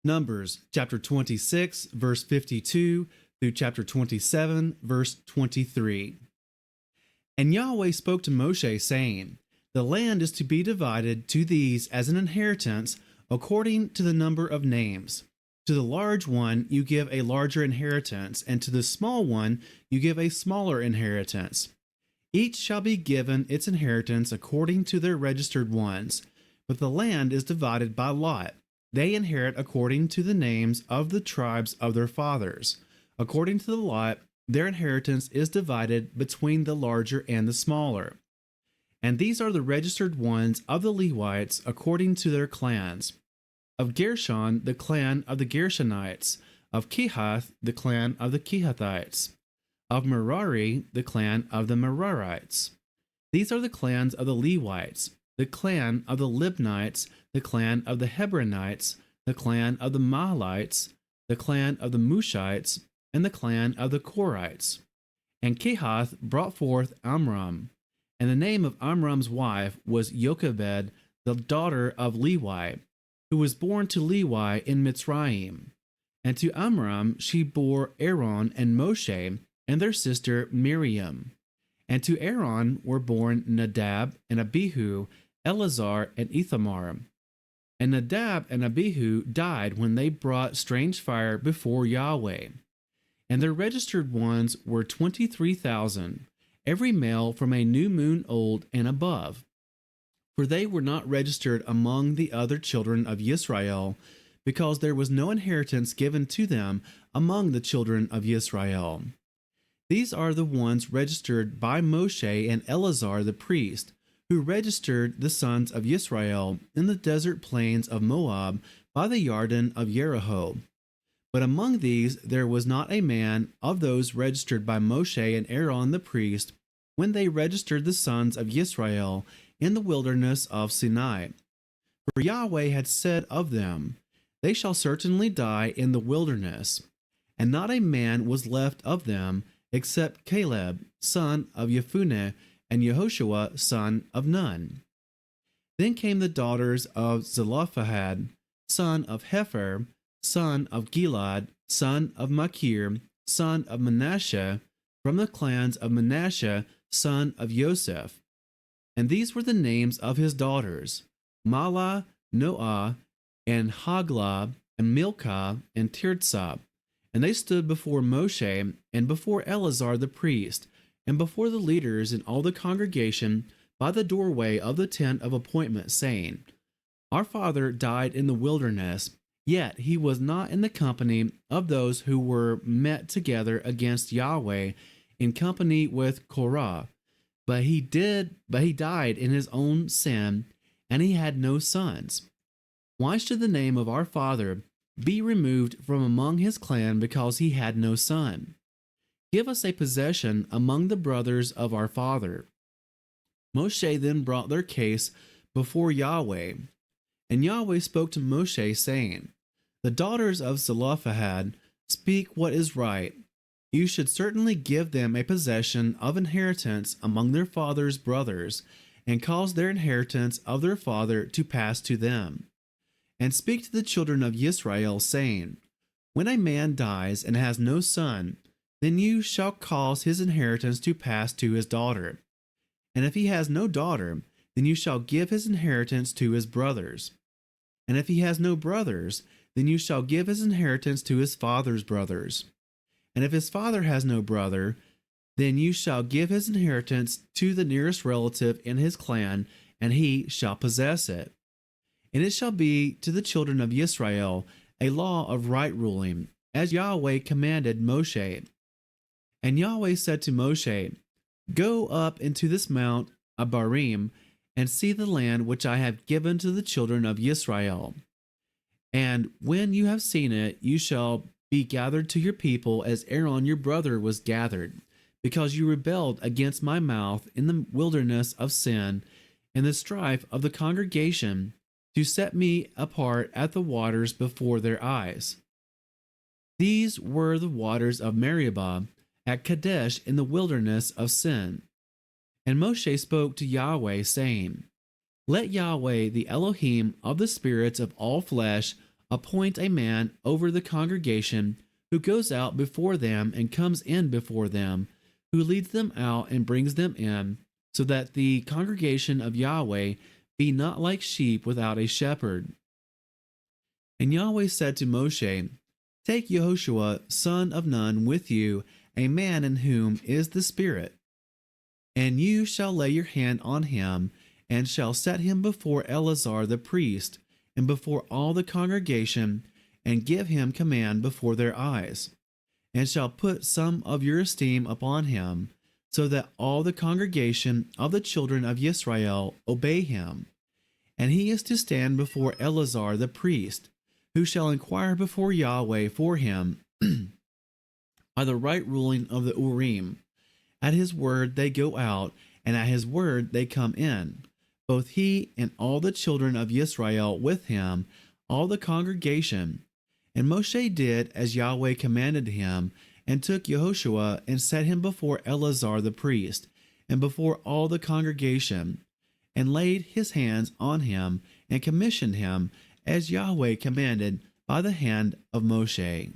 Numbers chapter 26, verse 52 through chapter 27, verse 23. And Yahweh spoke to Moshe, saying, The land is to be divided to these as an inheritance according to the number of names. To the large one you give a larger inheritance, and to the small one you give a smaller inheritance. Each shall be given its inheritance according to their registered ones, but the land is divided by lot. They inherit according to the names of the tribes of their fathers. According to the lot, their inheritance is divided between the larger and the smaller. And these are the registered ones of the Levites according to their clans. Of Gershon, the clan of the Gershonites. Of Kehath, the clan of the Kehathites. Of Merari, the clan of the Merarites. These are the clans of the Levites, the clan of the Libnites, the clan of the Hebronites, the clan of the Mahalites, the clan of the Mushites, and the clan of the Korites. And Kehath brought forth Amram, and the name of Amram's wife was Jochebed, the daughter of Levi, who was born to Levi in Mitzrayim. And to Amram she bore Aaron and Moshe, and their sister Miriam. And to Aaron were born Nadab and Abihu, Eleazar and Ithamar. And Nadab and Abihu died when they brought strange fire before Yahweh. And their registered ones were 23,000, every male from a new moon old and above. For they were not registered among the other children of Israel, because there was no inheritance given to them among the children of Israel. These are the ones registered by Moshe and Eleazar the priest, who registered the sons of Israel in the desert plains of Moab by the Yarden of Jericho. But among these there was not a man of those registered by Moshe and Aaron the priest when they registered the sons of Israel in the wilderness of Sinai. For Yahweh had said of them, They shall certainly die in the wilderness. And not a man was left of them, except Caleb, son of Jephunneh, and Yehoshua, son of Nun. Then came the daughters of Zelophehad, son of Hepher, son of Gilad, son of Machir, son of Manasseh, from the clans of Manasseh, son of Joseph. And these were the names of his daughters, Mahlah, Noah, and Haglah, and Milcah, and Tirzah. And they stood before Moshe, and before Eleazar the priest, and before the leaders and all the congregation by the doorway of the tent of appointment, saying, Our father died in the wilderness, yet he was not in the company of those who were met together against Yahweh in company with Korah. But he died in his own sin, and he had no sons. Why should the name of our father be removed from among his clan because he had no son? Give us a possession among the brothers of our father. Moshe then brought their case before Yahweh. And Yahweh spoke to Moshe, saying, The daughters of Zelophehad speak what is right. You should certainly give them a possession of inheritance among their father's brothers, and cause their inheritance of their father to pass to them. And speak to the children of Israel, saying, When a man dies and has no son, then you shall cause his inheritance to pass to his daughter. And if he has no daughter, then you shall give his inheritance to his brothers. And if he has no brothers, then you shall give his inheritance to his father's brothers. And if his father has no brother, then you shall give his inheritance to the nearest relative in his clan, and he shall possess it. And it shall be to the children of Israel a law of right ruling, as Yahweh commanded Moshe. And Yahweh said to Moshe, Go up into this mount Abarim, and see the land which I have given to the children of Israel. And when you have seen it, you shall be gathered to your people as Aaron your brother was gathered, because you rebelled against my mouth in the wilderness of sin, in the strife of the congregation, to set me apart at the waters before their eyes. These were the waters of Meribah, at Kadesh in the wilderness of Sin. And Moshe spoke to Yahweh, saying, Let Yahweh, the Elohim of the spirits of all flesh, appoint a man over the congregation who goes out before them and comes in before them, who leads them out and brings them in, so that the congregation of Yahweh be not like sheep without a shepherd. And Yahweh said to Moshe, Take Yahushua, son of Nun, with you, a man in whom is the Spirit. And you shall lay your hand on him, and shall set him before Eleazar the priest, and before all the congregation, and give him command before their eyes, and shall put some of your esteem upon him, so that all the congregation of the children of Israel obey him. And he is to stand before Eleazar the priest, who shall inquire before Yahweh for him by the right ruling of the Urim. At his word they go out, and at his word they come in, both he and all the children of Israel with him, all the congregation. And Moshe did as Yahweh commanded him, and took Yahushua and set him before Eleazar the priest, and before all the congregation, and laid his hands on him, and commissioned him, as Yahweh commanded by the hand of Moshe.